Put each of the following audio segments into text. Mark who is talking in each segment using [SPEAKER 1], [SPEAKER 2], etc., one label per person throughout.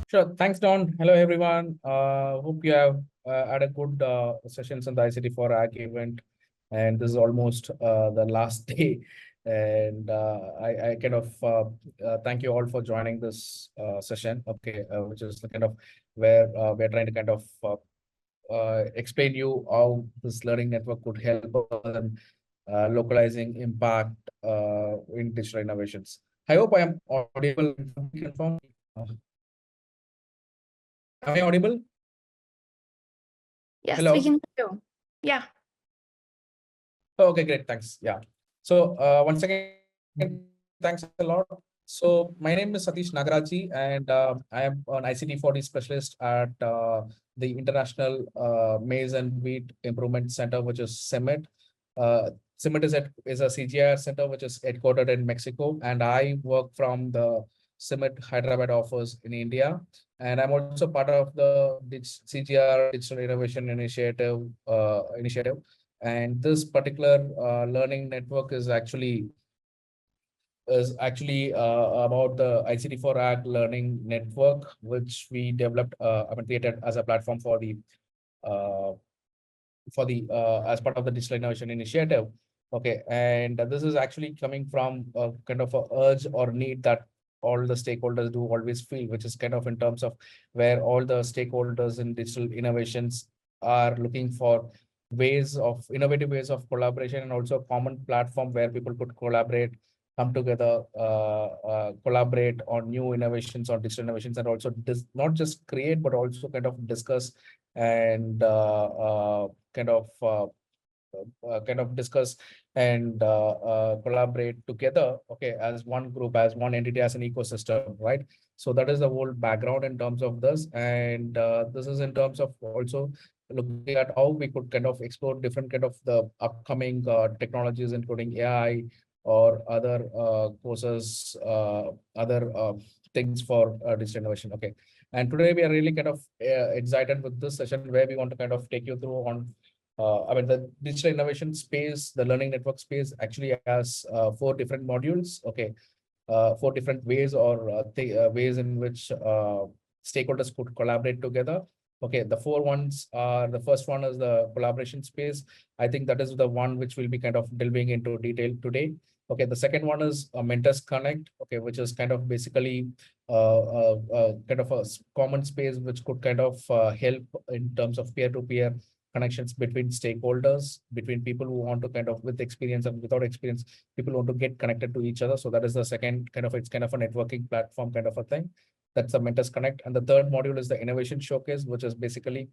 [SPEAKER 1] Sure. Thanks, Don. Hello, everyone. Hope you have had a good sessions in the ICT4Ag event. And this is almost the last day. And I kind of thank you all for joining this session. Okay, which is the kind of where we're trying to kind of explain you how this learning network could help us in localizing impact in digital innovations. I hope I am audible. Confirm. Am I audible?
[SPEAKER 2] Yes,
[SPEAKER 1] Hello.
[SPEAKER 2] we can do. Yeah.
[SPEAKER 1] Okay, great. Thanks. Yeah. So once again, thanks a lot. So my name is Satish Nagaraji, and I am an ICT4D specialist at the International Maize and Wheat Improvement Center, which is CIMMYT. CIMMYT is a CGIAR center which is headquartered in Mexico, and I work from the CIMMYT Hyderabad office in India. And I'm also part of the CGR Digital Innovation Initiative. And this particular learning network is actually about the ICTforAg Learning Network, which we developed, created as a platform for the as part of the Digital Innovation Initiative. Okay, and this is actually coming from a kind of a urge or need that all the stakeholders do always feel, which is kind of in terms of where all the stakeholders in digital innovations are looking for innovative ways of collaboration, and also a common platform where people could collaborate, come together, collaborate on new innovations or digital innovations, and also not just create, but also kind of discuss and kind of discuss and collaborate together, okay, as one group, as one entity, as an ecosystem, right? So that is the whole background in terms of this, and this is in terms of also looking at how we could kind of explore different kind of the upcoming technologies, including AI or other courses, other things for digital innovation. Okay, and today we are really kind of excited with this session where we want to kind of take you through on the digital innovation space. The learning network space actually has 4 different modules. Okay, 4 different ways or ways in which stakeholders could collaborate together. Okay, the 4 ones are, the first one is the collaboration space. I think that is the one which we'll be kind of delving into detail today. Okay, the second one is Mentors Connect, okay, which is kind of basically kind of a common space which could kind of help in terms of peer-to-peer connections between stakeholders, between people who want to kind of with experience and without experience, people want to get connected to each other. So that is the second kind of, it's kind of a networking platform kind of a thing. That's the Mentors Connect. And the third module is the Innovation Showcase, which is basically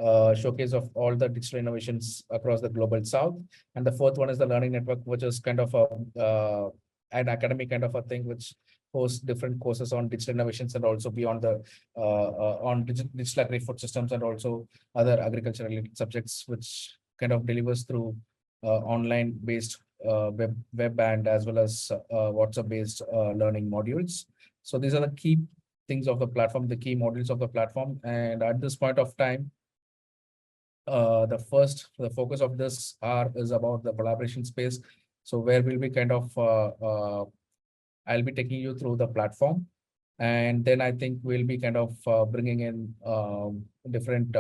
[SPEAKER 1] showcase of all the digital innovations across the global south. And the fourth one is the Learning Network, which is kind of an academic kind of a thing, which hosts different courses on digital innovations and also beyond the on digital agri-food systems and also other agriculture related subjects, which kind of delivers through online based web and as well as WhatsApp based learning modules. So these are the key things of the platform, the key modules of the platform. And at this point of time, the focus of this is about the collaboration space. So where we'll be kind of I'll be taking you through the platform, and then I think we'll be kind of bringing in different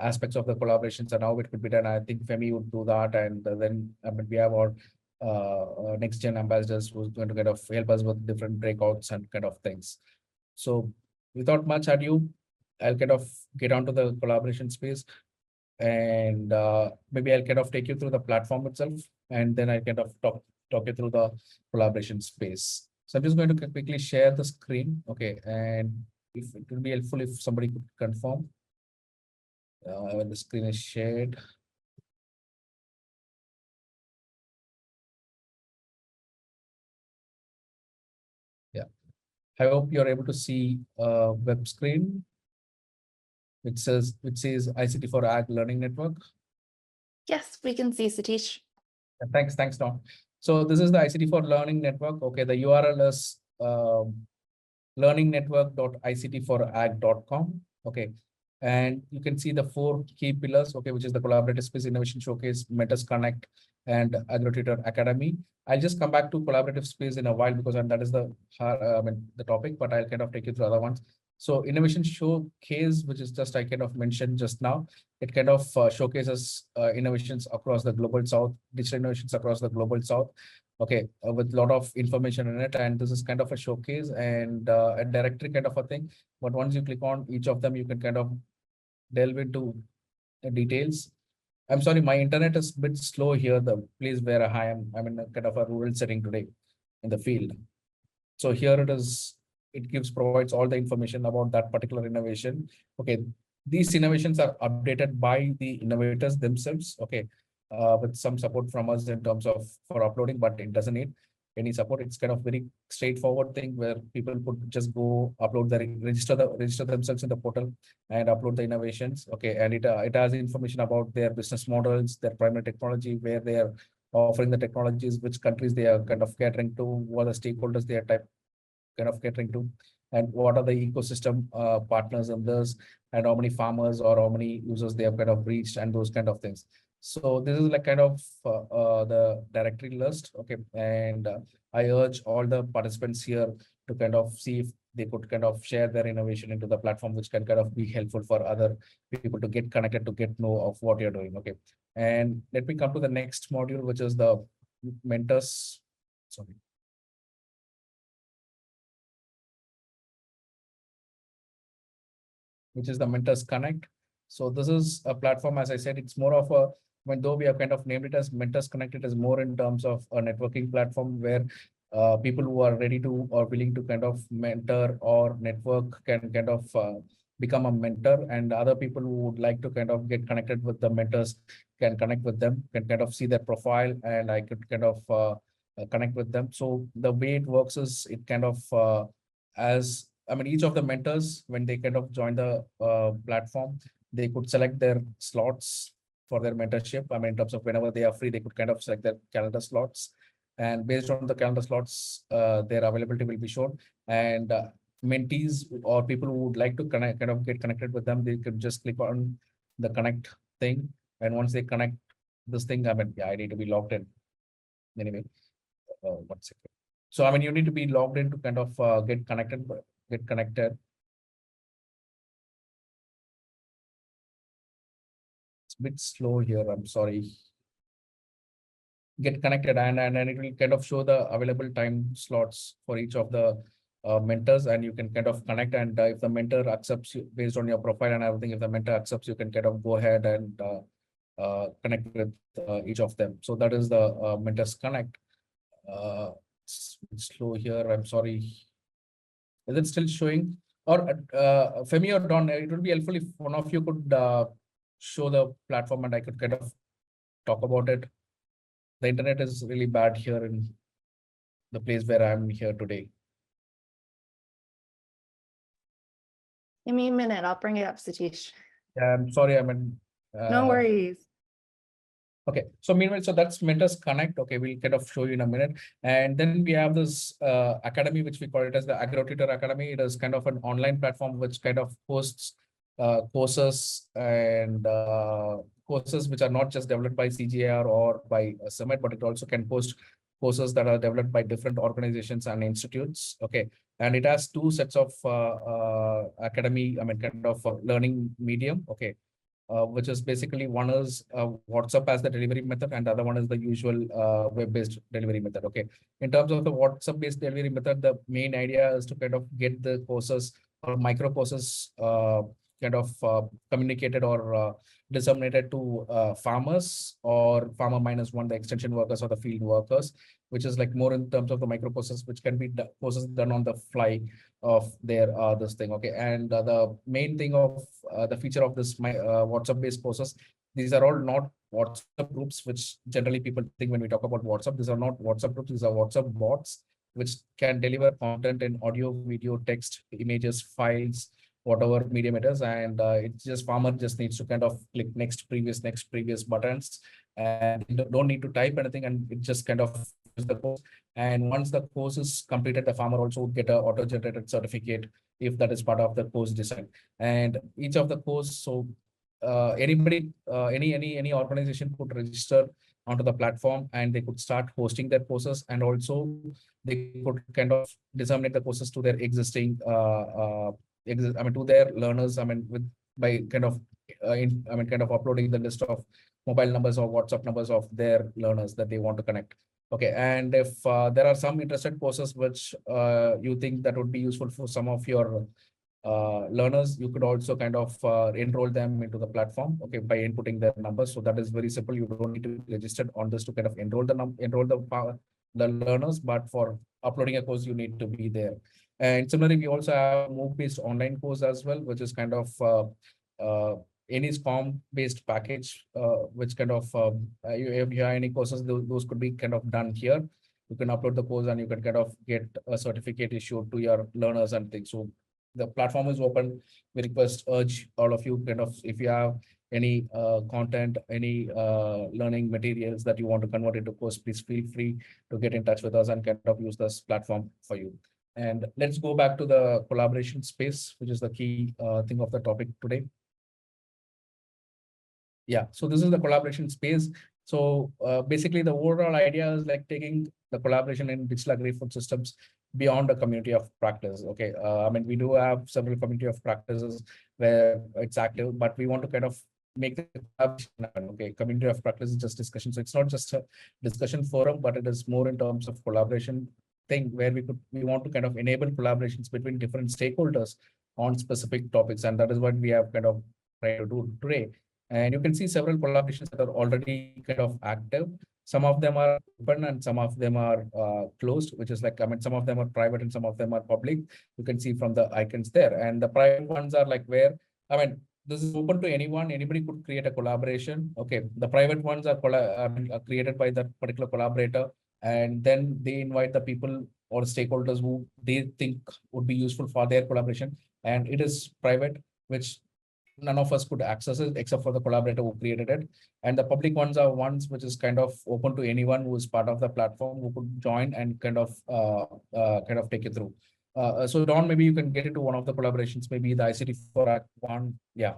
[SPEAKER 1] aspects of the collaborations and how it could be done. I think Femi would do that, and then we have our NextGen Ambassadors who's going to kind of help us with different breakouts and kind of things. So without much ado, I'll kind of get onto the collaboration space, and maybe I'll kind of take you through the platform itself, and then I kind of talk you through the collaboration space. So I'm just going to quickly share the screen. Okay, and if it will be helpful if somebody could confirm when the screen is shared. Yeah, I hope you're able to see web screen. It says ICTforAg Learning Network.
[SPEAKER 2] Yes, we can see, Satish.
[SPEAKER 1] Thanks, Tom. So this is the ICT4 Learning Network. Okay, the URL is learningnetwork.ictforag.com. Okay, and you can see the 4 key pillars. Okay, which is the Collaborative Space, Innovation Showcase, Mentors Connect, and Agri-Tutor Academy. I'll just come back to collaborative space in a while because that is the topic, but I'll kind of take you through other ones. So innovation showcase, which is just I kind of mentioned just now, it kind of showcases innovations across the global south, digital innovations across the global south. Okay, with a lot of information in it, and this is kind of a showcase and a directory kind of a thing. But once you click on each of them, you can kind of delve into the details. I'm sorry, my internet is a bit slow here. The place where I'm in a kind of a rural setting today in the field. So here it is, provides all the information about that particular innovation. Okay, these innovations are updated by the innovators themselves. Okay, with some support from us in terms of for uploading, but it doesn't need any support. It's kind of very straightforward thing where people could just go upload register themselves in the portal and upload the innovations. Okay, and it has information about their business models, their primary technology, where they are offering the technologies, which countries they are kind of catering to, what are the stakeholders they are kind of catering to, and what are the ecosystem partners in this, and how many farmers or how many users they have kind of reached, and those kind of things. So this is like kind of the directory list. Okay, and I urge all the participants here to kind of see if they could kind of share their innovation into the platform, which can kind of be helpful for other people to get connected, to get know of what you're doing. Okay, and let me come to the next module, which is the mentors. Sorry. Which is the Mentors Connect. So this is a platform, as I said, it's more of a, when though we have kind of named it as Mentors Connect, it is more in terms of a networking platform where people who are ready to or willing to kind of mentor or network can kind of become a mentor, and other people who would like to kind of get connected with the mentors can connect with them, can kind of see their profile, and I could kind of connect with them. So the way it works is it kind of as I mean, each of the mentors, when they kind of join the platform, they could select their slots for their mentorship. I mean, in terms of whenever they are free, they could kind of select their calendar slots. And based on the calendar slots, their availability will be shown. And mentees or people who would like to connect, kind of get connected with them, they could just click on the connect thing. And once they connect this thing, I mean, yeah, I need to be logged in. Anyway, 1 second. So, I mean, you need to be logged in to kind of get connected. It's a bit slow here. I'm sorry. Get connected, and it will kind of show the available time slots for each of the mentors, and you can kind of connect. And if the mentor accepts you based on your profile and everything, if the mentor accepts, you can kind of go ahead and connect with each of them. So that is the Mentors Connect. It's slow here. I'm sorry. Is it still showing? Or Femi or Don, it would be helpful if one of you could show the platform and I could kind of talk about it. The internet is really bad here in the place where I'm here today.
[SPEAKER 2] Give me a minute. I'll bring it up, Satish.
[SPEAKER 1] Yeah, I'm sorry. I mean,
[SPEAKER 2] No worries.
[SPEAKER 1] okay, so meanwhile, so that's Mentors Connect. Okay, we'll kind of show you in a minute. And then we have this academy, which we call it as the Agri-Tutor Academy. It is kind of an online platform which kind of hosts courses and courses which are not just developed by CGIAR or by Summit, but it also can host courses that are developed by different organizations and institutes. Okay, and it has two sets of academy, I mean, kind of learning medium. Okay. Which is basically one is WhatsApp as the delivery method, and the other one is the usual web-based delivery method. Okay. In terms of the WhatsApp-based delivery method, the main idea is to kind of get the courses or micro courses kind of communicated or disseminated to farmers or farmer -1, the extension workers or the field workers, which is like more in terms of the micro courses, which can be courses done on the fly of their this thing. Okay, and the main thing of the feature of this WhatsApp based courses, these are all not WhatsApp groups, which generally people think when we talk about WhatsApp. These are not WhatsApp groups, these are WhatsApp bots which can deliver content in audio, video, text, images, files, whatever medium it is, and it's just farmer just needs to kind of click next previous buttons, and you don't need to type anything, and it just kind of the course. And once the course is completed, the farmer also would get a auto-generated certificate if that is part of the course design. And each of the course, so anybody, any organization could register onto the platform, and they could start hosting their courses, and also they could kind of disseminate the courses to their existing to their learners, by kind of kind of uploading the list of mobile numbers or WhatsApp numbers of their learners that they want to connect. Okay, and if there are some interested courses which you think that would be useful for some of your learners, you could also kind of enroll them into the platform, okay, by inputting their numbers. So that is very simple. You don't need to be registered on this to kind of enroll the learners, but for uploading a course, you need to be there. And similarly, we also have a MOOC-based online course as well, which is kind of any SCORM-based package, which kind of if you have any courses, those could be kind of done here. You can upload the course and you can kind of get a certificate issued to your learners and things. So the platform is open. We urge all of you kind of, if you have any content, any learning materials that you want to convert into course, please feel free to get in touch with us and kind of use this platform for you. And let's go back to the collaboration space, which is the key thing of the topic today. Yeah, so this is the collaboration space. So basically the overall idea is like taking the collaboration in digital agri-food systems beyond a community of practice. Okay, we do have several community of practices where it's active, but we want to kind of make the collaboration happen. Okay, community of practice is just discussion. So it's not just a discussion forum, but it is more in terms of collaboration thing where we want to kind of enable collaborations between different stakeholders on specific topics. And that is what we have kind of tried to do today. And you can see several collaborations that are already kind of active. Some of them are open and some of them are closed, which is like, some of them are private and some of them are public. You can see from the icons there. And the private ones are like where, this is open to anyone. Anybody could create a collaboration. Okay, the private ones are created by that particular collaborator. And then they invite the people or stakeholders who they think would be useful for their collaboration. And it is private, which none of us could access it except for the collaborator who created it. And the public ones are ones which is kind of open to anyone who is part of the platform who could join and kind of take it through. So Don, maybe you can get into one of the collaborations, maybe the ICTforAg one. Yeah.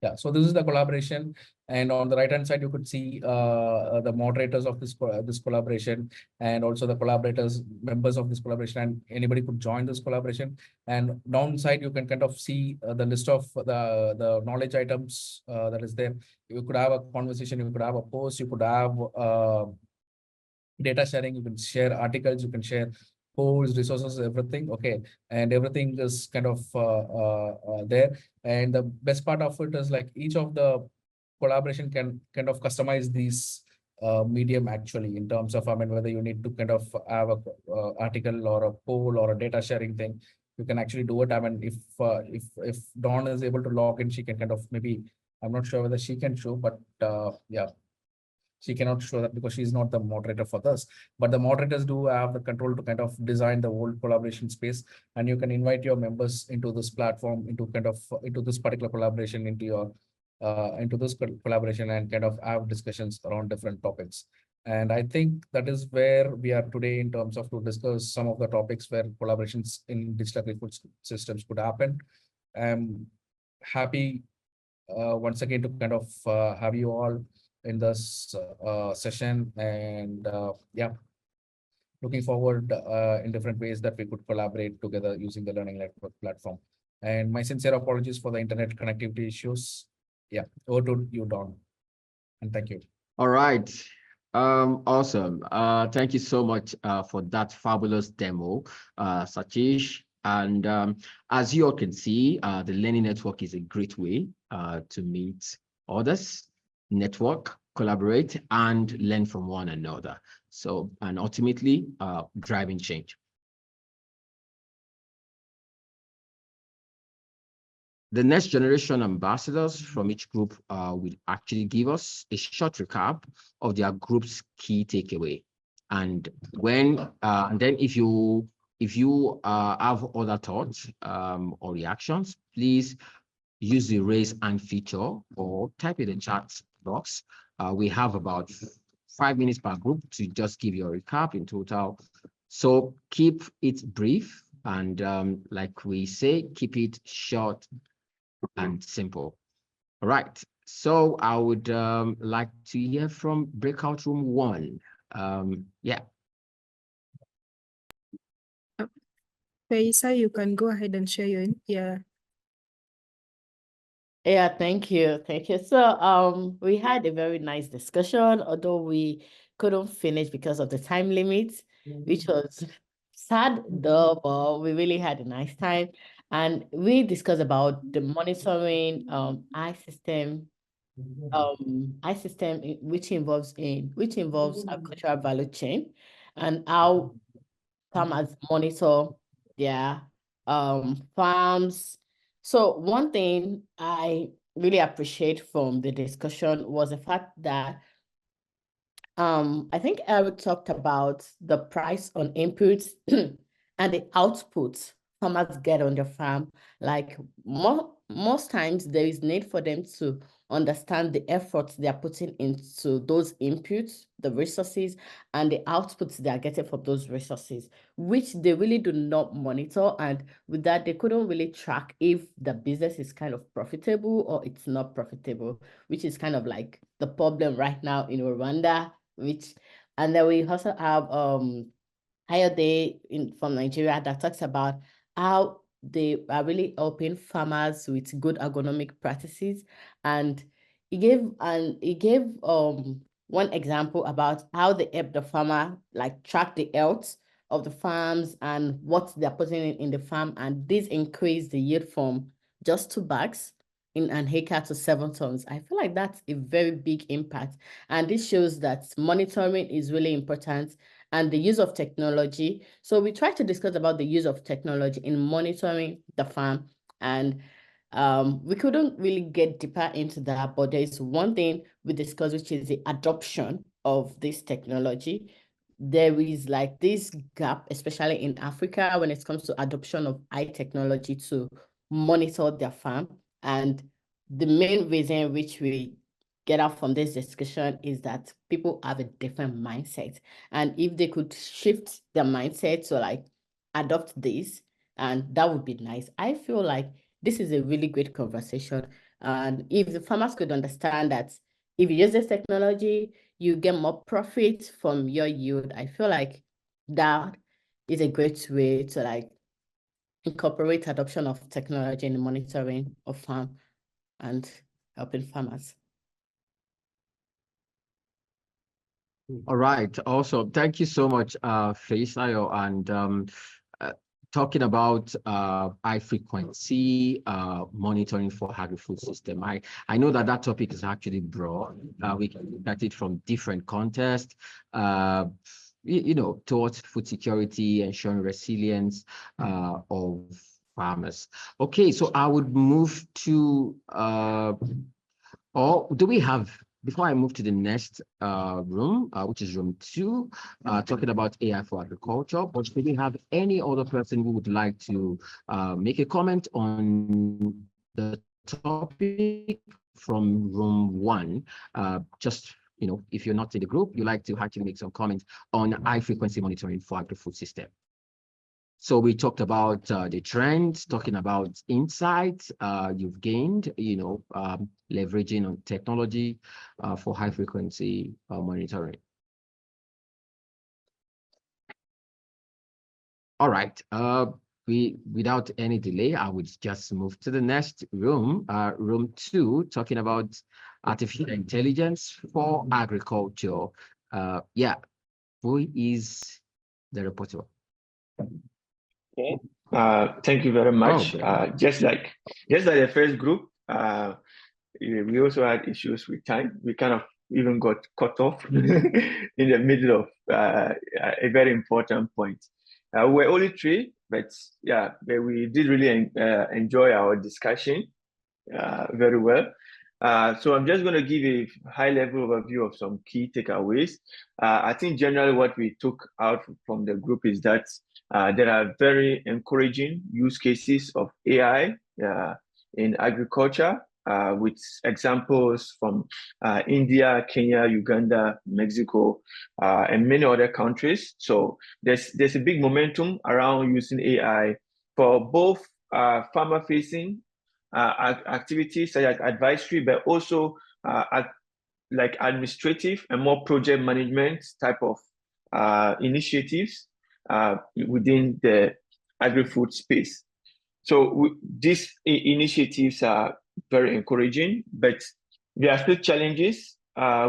[SPEAKER 1] Yeah, so this is the collaboration, and on the right hand side you could see the moderators of this collaboration, and also the collaborators, members of this collaboration, and anybody could join this collaboration. And downside you can kind of see the list of the knowledge items that is there. You could have a conversation, you could have a post, you could have data sharing, you can share articles, you can share polls, resources, everything. Okay, and everything is kind of there. And the best part of it is like each of the collaboration can kind of customize these medium actually in terms of whether you need to kind of have a article or a poll or a data sharing thing, you can actually do it. If Dawn is able to log in, she can kind of, maybe I'm not sure whether she can show, but yeah, she cannot show that because she's not the moderator for this, but the moderators do have the control to kind of design the whole collaboration space, and you can invite your members into this platform, into this particular collaboration, into this collaboration, and kind of have discussions around different topics. And I think that is where we are today in terms of to discuss some of the topics where collaborations in digital agri-food systems could happen. I'm happy once again to kind of have you all in this session, and yeah, looking forward in different ways that we could collaborate together using the Learning Network platform. And my sincere apologies for the internet connectivity issues. Yeah, over to you, Don, and thank you.
[SPEAKER 3] All right. Awesome. Thank you so much for that fabulous demo, Satish. And as you all can see, the Learning Network is a great way to meet others, network, collaborate, and learn from one another. So, and ultimately, driving change. The next generation ambassadors from each group will actually give us a short recap of their group's key takeaway. And when and then if you have other thoughts or reactions, please use the raise hand feature or type in the chat box. We have about 5 minutes per group to just give you a recap in total. So keep it brief, and like we say, keep it short and simple. All right. So I would like to hear from breakout room 1. Yeah.
[SPEAKER 4] Faisa, you can go ahead and share your,
[SPEAKER 5] Yeah, thank you. Thank you. So we had a very nice discussion, although we couldn't finish because of the time limit, which was sad though, but we really had a nice time. And we discussed about the monitoring which involves agricultural value chain and how farmers monitor their farms. So one thing I really appreciate from the discussion was the fact that I think Eric talked about the price on inputs and the outputs farmers get on their farm. Like most times there is need for them to understand the efforts they are putting into those inputs, the resources, and the outputs they are getting from those resources, which they really do not monitor. And with that, they couldn't really track if the business is kind of profitable or it's not profitable, which is kind of like the problem right now in Rwanda, and then we also have Higher Day from Nigeria that talks about how they are really helping farmers with good agronomic practices. And he gave one example about how they help the farmer like track the health of the farms and what they're putting in the farm, and this increase the yield from just 2 bags in an acre to 7 tons. I feel like that's a very big impact. And this shows that monitoring is really important and the use of technology. So we try to discuss about the use of technology in monitoring the farm. And we couldn't really get deeper into that, but there is one thing we discussed, which is the adoption of this technology. There is like this gap, especially in Africa, when it comes to adoption of high technology to monitor their farm. And the main reason which we get out from this discussion is that people have a different mindset. And if they could shift their mindset to like adopt this, and that would be nice. I feel like this is a really great conversation. And if the farmers could understand that if you use this technology, you get more profit from your yield, I feel like that is a great way to like incorporate adoption of technology in the monitoring of farm and helping farmers.
[SPEAKER 3] All right. Also, thank you so much, Feisayo, and talking about high frequency monitoring for agri-food system. I know that topic is actually broad. We can look at it from different contexts. Towards food security, ensuring resilience of farmers. Okay, so I would move to, or do we have, before I move to the next room, which is room 2, talking about AI for agriculture, but do we have any other person who would like to make a comment on the topic from room 1? Just, if you're not in the group, you like to actually make some comments on high frequency monitoring for agri-food system. So we talked about the trends, talking about insights you've gained, leveraging on technology for high frequency monitoring. All right. Without any delay, I would just move to the next room, room 2, talking about artificial intelligence for agriculture. Yeah, who is the reporter?
[SPEAKER 6] Okay. Thank you very much. Just like the first group, we also had issues with time. We kind of even got cut off in the middle of a very important point. We're only 3, but we did really enjoy our discussion very well. So I'm just going to give a high-level overview of some key takeaways. I think generally what we took out from the group is that there are very encouraging use cases of AI in agriculture, with examples from India, Kenya, Uganda, Mexico, and many other countries. So there's a big momentum around using AI for both farmer-facing activities such as advisory, but also like administrative and more project management type of initiatives within the agri-food space. So these initiatives are very encouraging, but there are still challenges.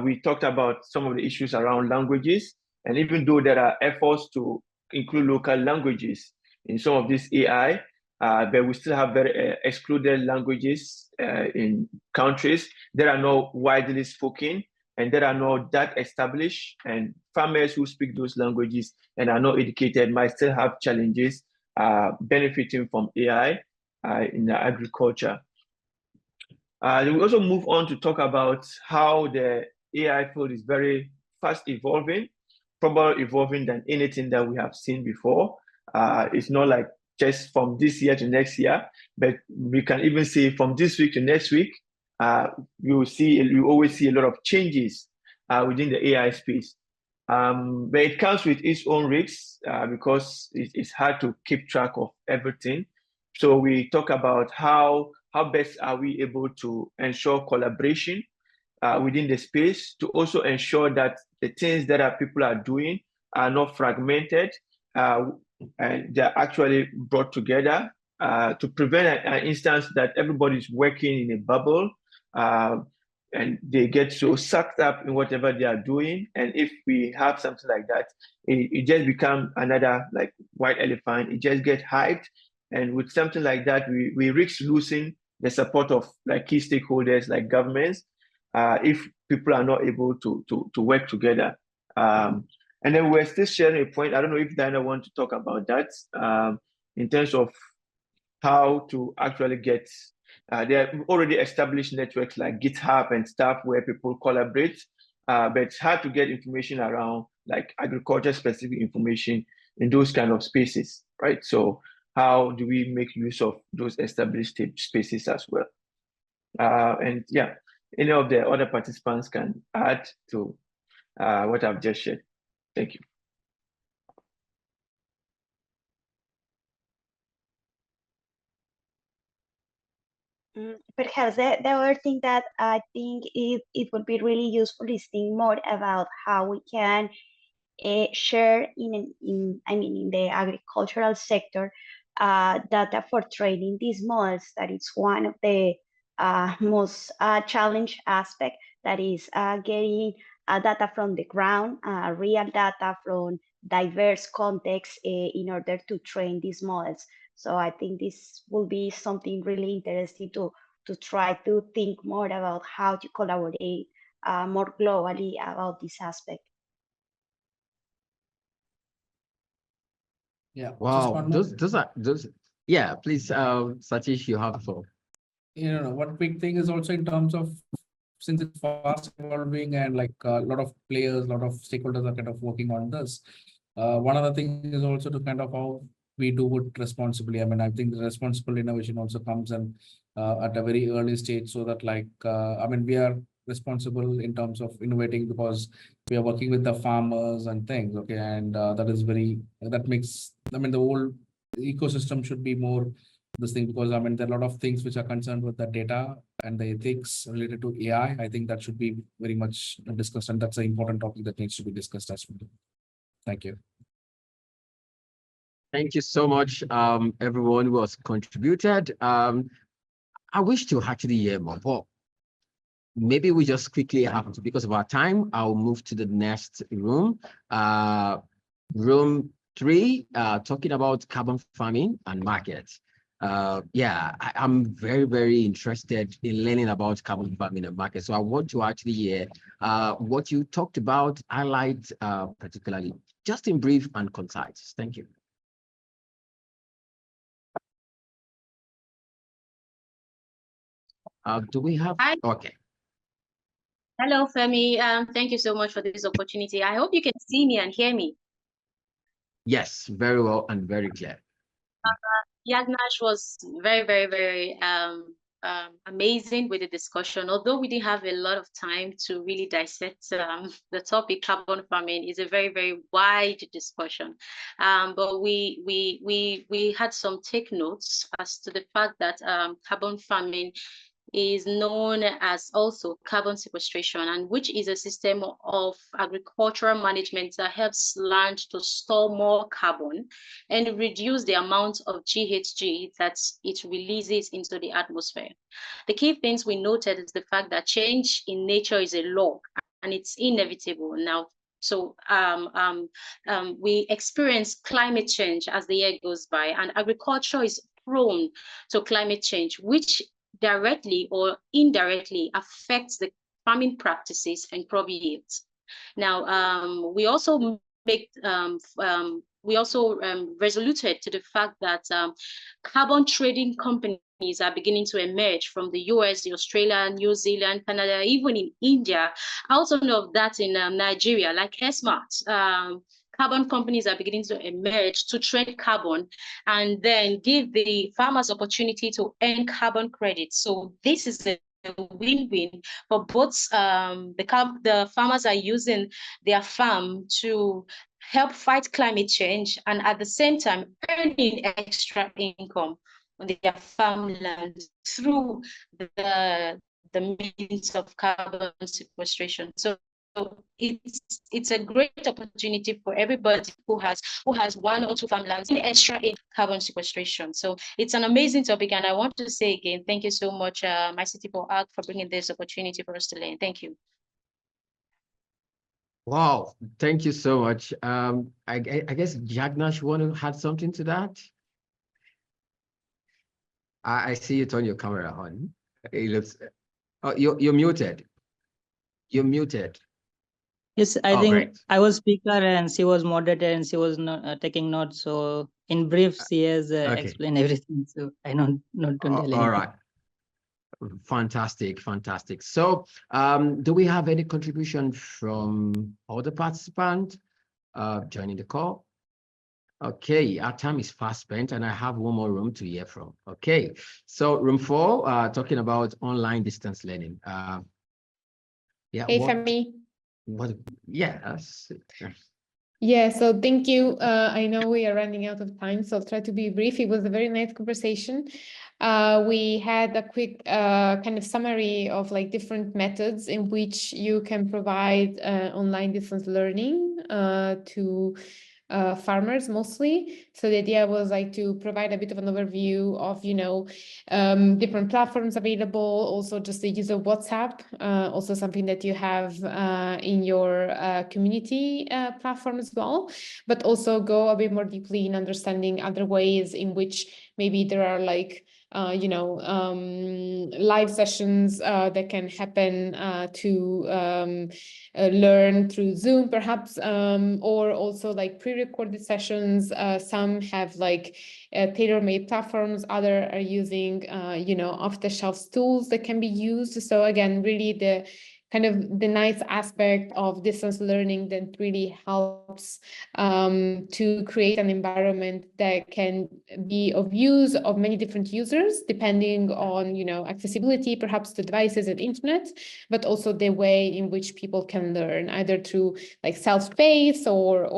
[SPEAKER 6] We talked about some of the issues around languages, and even though there are efforts to include local languages in some of this AI, but we still have very excluded languages in countries that are not widely spoken and that are not that established. And farmers who speak those languages and are not educated might still have challenges benefiting from AI in the agriculture. We also move on to talk about how the AI field is very fast evolving, probably evolving than anything that we have seen before. It's not like just from this year to next year, but we can even say from this week to next week, you always see a lot of changes within the AI space. But it comes with its own risks because it's hard to keep track of everything. So we talk about how best are we able to ensure collaboration within the space to also ensure that the things that people are doing are not fragmented and they're actually brought together to prevent an instance that everybody's working in a bubble and they get so sucked up in whatever they are doing. And if we have something like that, it just becomes another like white elephant. It just gets hyped. And with something like that, we risk losing the support of like key stakeholders like governments if people are not able to work together. And then we're still sharing a point. I don't know if Diana wants to talk about that in terms of how to actually get, there are already established networks like GitHub and stuff where people collaborate, but it's hard to get information around like agriculture specific information in those kind of spaces, right? So how do we make use of those established spaces as well? And yeah, any of the other participants can add to what I've just shared. Thank you.
[SPEAKER 7] Perhaps the other thing that I think it would be really useful is think more about how we can share in the agricultural sector data for training these models. That is one of the most challenged aspect, that is getting data from the ground, real data from diverse contexts in order to train these models. So I think this will be something really interesting to try to think more about how to collaborate more globally about this aspect.
[SPEAKER 1] Yeah.
[SPEAKER 3] Wow, those. Yeah, please, Satish, you have the floor.
[SPEAKER 1] One quick thing is also in terms of, since it's fast evolving and like a lot of players, a lot of stakeholders are kind of working on this. One other thing is also to kind of how we do it responsibly. I mean, I think the responsible innovation also comes in at a very early stage, so that like, I mean, we are responsible in terms of innovating because we are working with the farmers and things. Okay. And that makes, I mean, the whole ecosystem should be more this thing, because I mean, there are a lot of things which are concerned with the data and the ethics related to AI. I think that should be very much discussed, and that's an important topic that needs to be discussed as well. Thank you.
[SPEAKER 3] Thank you so much, everyone who has contributed. I wish to actually hear more, but maybe we just quickly have to, because of our time, I'll move to the next room. Room 3, talking about carbon farming and markets. Yeah, I'm very, very interested in learning about carbon farming and market. So I want to actually hear what you talked about, highlight particularly, just in brief and concise. Thank you. Do we have?
[SPEAKER 8] Hi.
[SPEAKER 3] Okay.
[SPEAKER 8] Hello, Femi. Thank you so much for this opportunity. I hope you can see me and hear me.
[SPEAKER 3] Yes, very well and very clear.
[SPEAKER 8] Yagnash was very, very, very amazing with the discussion. Although we didn't have a lot of time to really dissect the topic, carbon farming is a very, very wide discussion. But we had some take notes as to the fact that carbon farming is known as also carbon sequestration, and which is a system of agricultural management that helps land to store more carbon and reduce the amount of GHG that it releases into the atmosphere. The key things we noted is the fact that change in nature is a law and it's inevitable now. So we experience climate change as the year goes by, and agriculture is prone to climate change, which directly or indirectly affects the farming practices and crop yields. Now, we also resoluted to the fact that carbon trading companies are beginning to emerge from the US, Australia, New Zealand, Canada, even in India. Outside of that, in Nigeria, like Smart, carbon companies are beginning to emerge to trade carbon and then give the farmers opportunity to earn carbon credits. So this is a win-win for both. The farmers are using their farm to help fight climate change and at the same time earning extra income on their farmland through the means of carbon sequestration. So it's a great opportunity for everybody who has one or two farmlands in extra in carbon sequestration. So it's an amazing topic, and I want to say again, thank you so much, ICTforAg, for bringing this opportunity for us to learn. Thank you.
[SPEAKER 3] Wow, thank you so much. I guess Jagnash want to add something to that. I see you turn your camera on. It looks. Oh, you're muted. You're muted.
[SPEAKER 9] Yes, I think
[SPEAKER 3] great.
[SPEAKER 9] I was speaker and she was moderator and she was not taking notes. So in brief, she has explained everything. So I don't tell anything.
[SPEAKER 3] All right. Fantastic, fantastic. So do we have any contribution from other participants joining the call? Okay, our time is fast spent and I have one more room to hear from. Okay, so room 4, talking about online distance learning. Yeah.
[SPEAKER 10] Hey, Femi.
[SPEAKER 3] Yes.
[SPEAKER 10] Yeah, so thank you. I know we are running out of time, so I'll try to be brief. It was a very nice conversation. We had a quick kind of summary of like different methods in which you can provide online distance learning to farmers mostly. So the idea was like to provide a bit of an overview of, different platforms available, also just the use of WhatsApp, also something that you have in your community platform as well, but also go a bit more deeply in understanding other ways in which maybe there are like live sessions that can happen to learn through Zoom, perhaps, or also like pre-recorded sessions. Some have like tailor-made platforms, other are using, off-the-shelf tools that can be used. So again, really the kind of the nice aspect of distance learning that really helps to create an environment that can be of use of many different users, depending on, accessibility, perhaps to devices and internet, but also the way in which people can learn, either through like self-paced or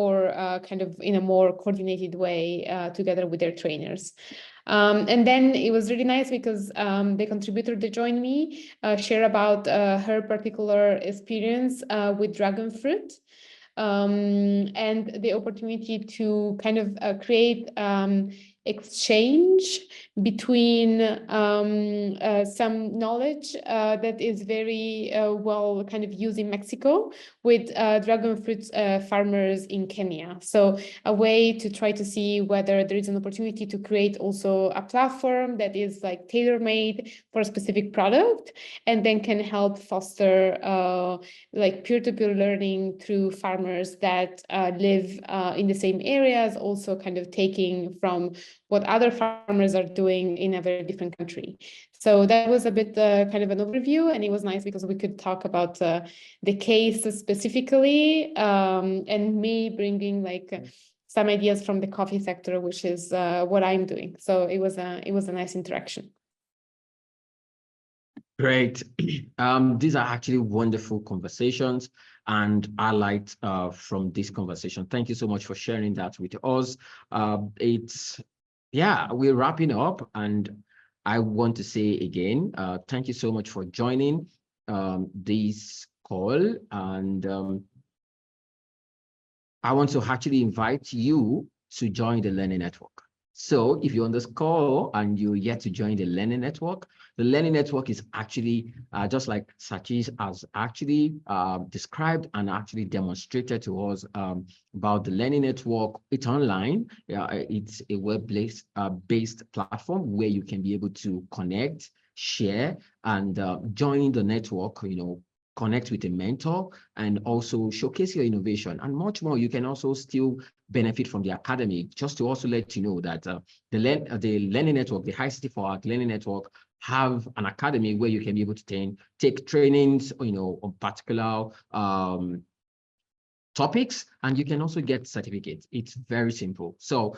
[SPEAKER 10] kind of in a more coordinated way together with their trainers. And then it was really nice because the contributor that joined me shared about her particular experience with dragon fruit and the opportunity to kind of create exchange between some knowledge that is very well kind of used in Mexico with dragon fruit farmers in Kenya. So a way to try to see whether there is an opportunity to create also a platform that is like tailor-made for a specific product and then can help foster like peer-to-peer learning through farmers that live in the same areas, also kind of taking from what other farmers are doing in a very different country. So that was a bit kind of an overview, and it was nice because we could talk about the case specifically and me bringing like some ideas from the coffee sector, which is what I'm doing. So it was a nice interaction.
[SPEAKER 3] Great. These are actually wonderful conversations and highlights from this conversation. Thank you so much for sharing that with us. We're wrapping up, and I want to say again, thank you so much for joining this call. And I want to actually invite you to join the Learning Network. So if you're on this call and you're yet to join the Learning Network is actually just like Sachis has actually described and actually demonstrated to us about the Learning Network. It's online. It's a web-based based platform where you can be able to connect, share, and join the network, connect with a mentor, and also showcase your innovation and much more. You can also still benefit from the academy. Just to also let you know that the Learning Network, the ICTforAg Learning Network, have an academy where you can be able to take trainings, on particular topics, and you can also get certificates. It's very simple. So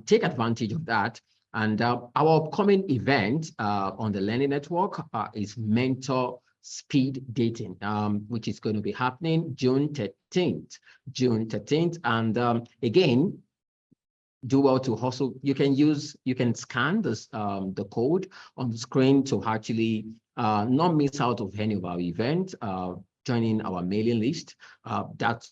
[SPEAKER 3] take advantage of that. And our upcoming event on the Learning Network is Mentor Speed Dating, which is going to be happening June 13th. And again, do well to hustle. You can scan this the code on the screen to actually not miss out of any of our events, joining our mailing list. That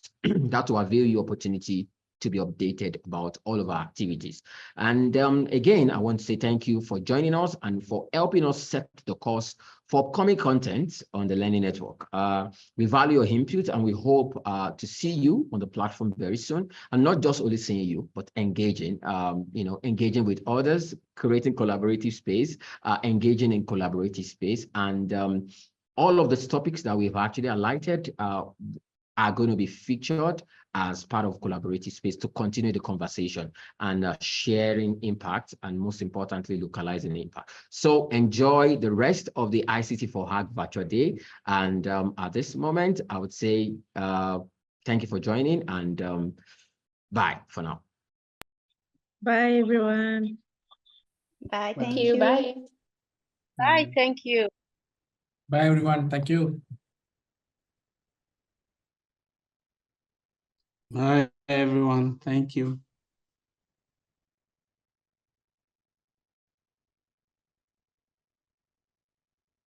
[SPEAKER 3] will avail you opportunity to be updated about all of our activities. And again, I want to say thank you for joining us and for helping us set the course for upcoming content on the Learning Network. We value your input, and we hope to see you on the platform very soon, and not just only seeing you, but engaging, engaging with others, creating collaborative space, engaging in collaborative space. And all of the topics that we've actually highlighted are going to be featured as part of collaborative space to continue the conversation and sharing impact, and most importantly, localizing impact. So enjoy the rest of the ICTforAg virtual day. And at this moment, I would say thank you for joining, and bye for now.
[SPEAKER 4] Bye, everyone.
[SPEAKER 7] Bye.
[SPEAKER 10] Thank you. Bye.
[SPEAKER 8] Bye. Thank you.
[SPEAKER 1] Bye, everyone. Thank you.
[SPEAKER 11] Bye, everyone. Thank you.